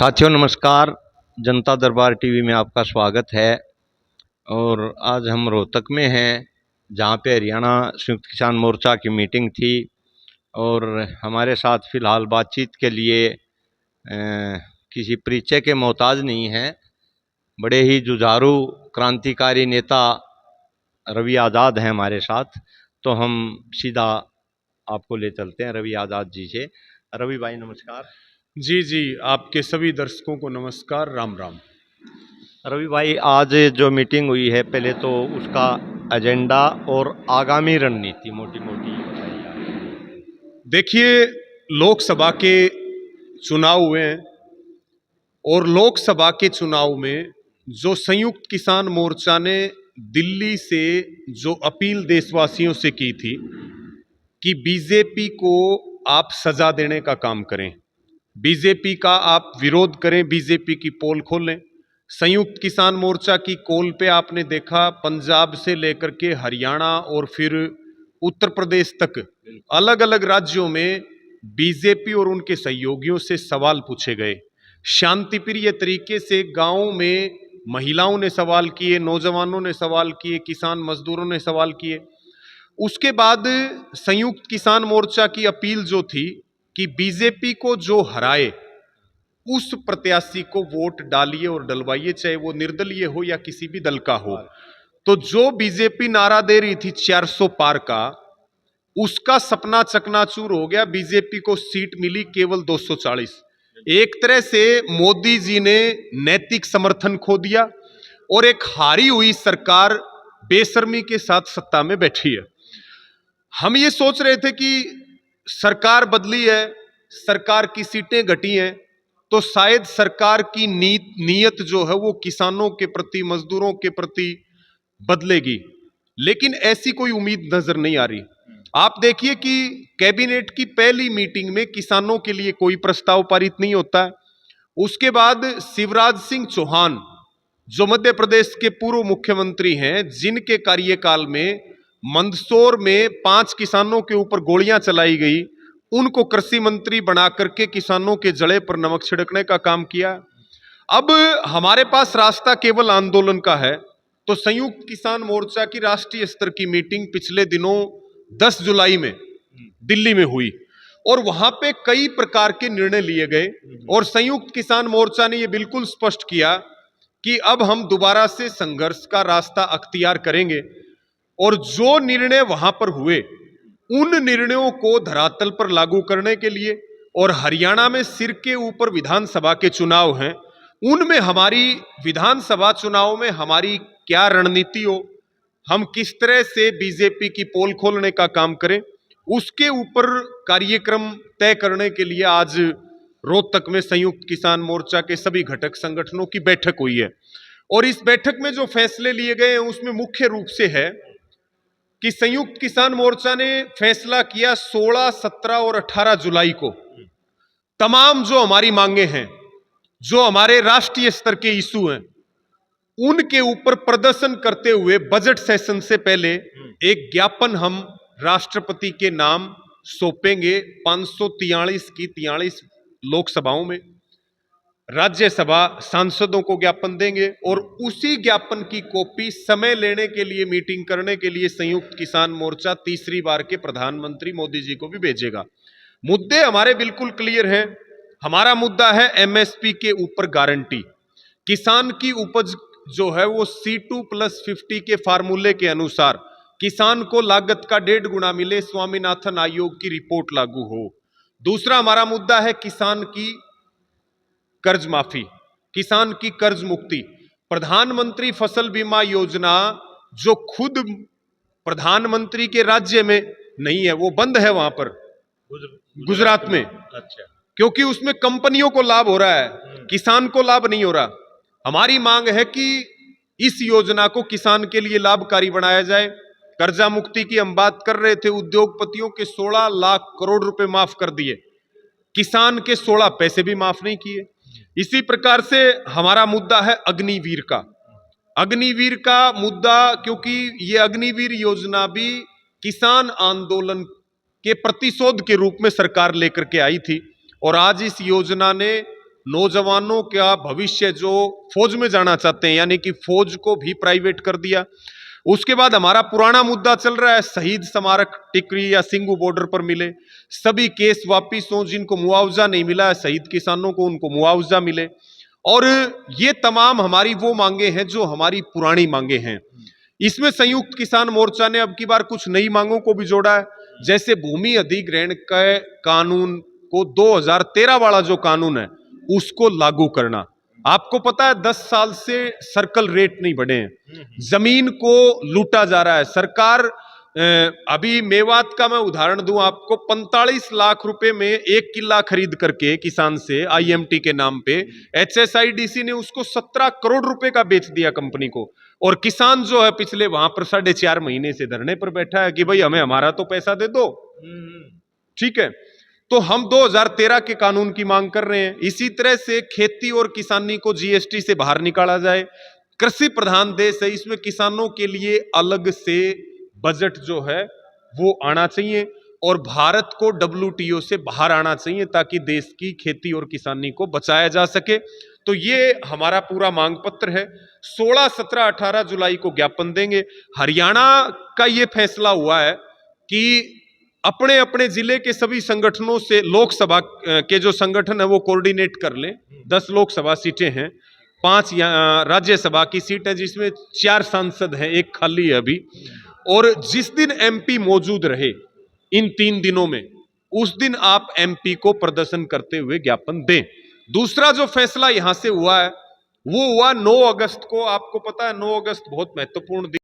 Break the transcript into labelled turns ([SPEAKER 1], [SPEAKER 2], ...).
[SPEAKER 1] साथियों नमस्कार। जनता दरबार टीवी में आपका स्वागत है। और आज हम रोहतक में हैं, जहां पे हरियाणा संयुक्त किसान मोर्चा की मीटिंग थी। और हमारे साथ फिलहाल बातचीत के लिए किसी परिचय के मोहताज नहीं हैं। बड़े ही जुझारू क्रांतिकारी नेता रवि आज़ाद हैं हमारे साथ। तो हम सीधा आपको ले चलते हैं रवि आज़ाद जी से। रवि भाई नमस्कार।
[SPEAKER 2] जी जी, आपके सभी दर्शकों को नमस्कार, राम राम।
[SPEAKER 1] रवि भाई, आज जो मीटिंग हुई है, पहले तो उसका एजेंडा और आगामी रणनीति मोटी मोटी बताइए।
[SPEAKER 2] देखिए, लोकसभा के चुनाव हुए हैं और लोकसभा के चुनाव में जो संयुक्त किसान मोर्चा ने दिल्ली से जो अपील देशवासियों से की थी कि बीजेपी को आप सजा देने का काम करें, बीजेपी का आप विरोध करें, बीजेपी की पोल खोलें। संयुक्त किसान मोर्चा की कोल पे आपने देखा पंजाब से लेकर के हरियाणा और फिर उत्तर प्रदेश तक अलग अलग राज्यों में बीजेपी और उनके सहयोगियों से सवाल पूछे गए। शांतिप्रिय तरीके से गांव में महिलाओं ने सवाल किए, नौजवानों ने सवाल किए, किसान मजदूरों ने सवाल किए। उसके बाद संयुक्त किसान मोर्चा की अपील जो थी कि बीजेपी को जो हराए उस प्रत्याशी को वोट डालिए और डलवाइए, चाहे वो निर्दलीय हो या किसी भी दल का हो। तो जो बीजेपी नारा दे रही थी 400 पार का, उसका सपना चकनाचूर हो गया। बीजेपी को सीट मिली केवल 240। एक तरह से मोदी जी ने नैतिक समर्थन खो दिया और एक हारी हुई सरकार बेशर्मी के साथ सत्ता में बैठी है। हम ये सोच रहे थे कि सरकार बदली है, सरकार की सीटें घटी हैं, तो शायद सरकार की नीयत जो है वो किसानों के प्रति, मजदूरों के प्रति बदलेगी, लेकिन ऐसी कोई उम्मीद नजर नहीं आ रही। आप देखिए कि कैबिनेट की पहली मीटिंग में किसानों के लिए कोई प्रस्ताव पारित नहीं होता है। उसके बाद शिवराज सिंह चौहान, जो मध्य प्रदेश के पूर्व मुख्यमंत्री हैं, जिनके कार्यकाल में मंदसौर में 5 किसानों के ऊपर गोलियां चलाई गई, उनको कृषि मंत्री बना करके किसानों के जड़े पर नमक छिड़कने का काम किया। अब हमारे पास रास्ता केवल आंदोलन का है। तो संयुक्त किसान मोर्चा की राष्ट्रीय स्तर की मीटिंग पिछले दिनों 10 जुलाई में दिल्ली में हुई और वहां पे कई प्रकार के निर्णय लिए गए और संयुक्त किसान मोर्चा ने यह बिल्कुल स्पष्ट किया कि अब हम दोबारा से संघर्ष का रास्ता अख्तियार करेंगे और जो निर्णय वहां पर हुए उन निर्णयों को धरातल पर लागू करने के लिए, और हरियाणा में सिर के ऊपर विधानसभा के चुनाव हैं, उनमें हमारी विधानसभा चुनाव में हमारी क्या रणनीति हो, हम किस तरह से बीजेपी की पोल खोलने का काम करें, उसके ऊपर कार्यक्रम तय करने के लिए आज रोहतक में संयुक्त किसान मोर्चा के सभी घटक संगठनों की बैठक हुई है। और इस बैठक में जो फैसले लिए गए हैं उसमें मुख्य रूप से है कि संयुक्त किसान मोर्चा ने फैसला किया 16, 17 और 18 जुलाई को तमाम जो हमारी मांगे हैं, जो हमारे राष्ट्रीय स्तर के इशू हैं, उनके ऊपर प्रदर्शन करते हुए बजट सेशन से पहले एक ज्ञापन हम राष्ट्रपति के नाम सौंपेंगे। 543 की 43 लोकसभाओं में राज्यसभा सांसदों को ज्ञापन देंगे और उसी ज्ञापन की कॉपी समय लेने के लिए, मीटिंग करने के लिए संयुक्त किसान मोर्चा तीसरी बार के प्रधानमंत्री मोदी जी को भी भेजेगा। मुद्दे हमारे बिल्कुल क्लियर हैं। हमारा मुद्दा है एमएसपी के ऊपर गारंटी। किसान की उपज जो है वो C2+50 के फार्मूले के अनुसार किसान को लागत का 1.5 गुना मिले, स्वामीनाथन आयोग की रिपोर्ट लागू हो। दूसरा हमारा मुद्दा है किसान की कर्ज माफी, किसान की कर्ज मुक्ति। प्रधानमंत्री फसल बीमा योजना जो खुद प्रधानमंत्री के राज्य में नहीं है, वो बंद है वहां पर गुजरात में। अच्छा, क्योंकि उसमें कंपनियों को लाभ हो रहा है, किसान को लाभ नहीं हो रहा। हमारी मांग है कि इस योजना को किसान के लिए लाभकारी बनाया जाए। कर्जा मुक्ति की हम बात कर रहे थे, उद्योगपतियों के 16 लाख करोड़ रुपए माफ कर दिए, किसान के 16 पैसे भी माफ नहीं किए। इसी प्रकार से हमारा मुद्दा है अग्निवीर का। अग्निवीर का मुद्दा, क्योंकि ये अग्निवीर योजना भी किसान आंदोलन के प्रतिशोध के रूप में सरकार लेकर के आई थी और आज इस योजना ने नौजवानों का भविष्य जो फौज में जाना चाहते हैं, यानी कि फौज को भी प्राइवेट कर दिया। उसके बाद हमारा पुराना मुद्दा चल रहा है शहीद स्मारक टिकरी या सिंगू बॉर्डर पर मिले, सभी केस वापिस हो, जिनको मुआवजा नहीं मिला है शहीद किसानों को उनको मुआवजा मिले। और ये तमाम हमारी वो मांगे हैं जो हमारी पुरानी मांगे हैं। इसमें संयुक्त किसान मोर्चा ने अब की बार कुछ नई मांगों को भी जोड़ा है, जैसे भूमि अधिग्रहण के कानून को 2013 वाला जो कानून है उसको लागू करना। आपको पता है 10 साल से सर्कल रेट नहीं बढ़े हैं, जमीन को लूटा जा रहा है। सरकार अभी मेवात का मैं उदाहरण दूं आपको, 45 लाख रुपए में 1 किला खरीद करके किसान से आईएमटी के नाम पे एचएसआईडीसी ने उसको 17 करोड़ रुपए का बेच दिया कंपनी को। और किसान जो है पिछले वहां पर 4.5 महीने से धरने पर बैठा है कि भाई हमें हमारा तो पैसा दे दो। ठीक है, तो हम 2013 के कानून की मांग कर रहे हैं। इसी तरह से खेती और किसानी को जीएसटी से बाहर निकाला जाए। कृषि प्रधान देश है, इसमें किसानों के लिए अलग से बजट जो है वो आना चाहिए और भारत को डब्ल्यूटीओ से बाहर आना चाहिए ताकि देश की खेती और किसानी को बचाया जा सके। तो ये हमारा पूरा मांग पत्र है। 16, 17, 18 जुलाई को ज्ञापन देंगे। हरियाणा का ये फैसला हुआ है कि अपने अपने जिले के सभी संगठनों से लोकसभा के जो संगठन है वो कोऑर्डिनेट कर लें। 10 लोकसभा सीटें हैं, 5 राज्यसभा की सीट है जिसमें 4 सांसद हैं, 1 खाली है अभी। और जिस दिन एमपी मौजूद रहे इन 3 दिनों में, उस दिन आप एमपी को प्रदर्शन करते हुए ज्ञापन दें। दूसरा जो फैसला यहां से हुआ है वो हुआ 9 अगस्त को। आपको पता है 9 अगस्त बहुत महत्वपूर्ण दिन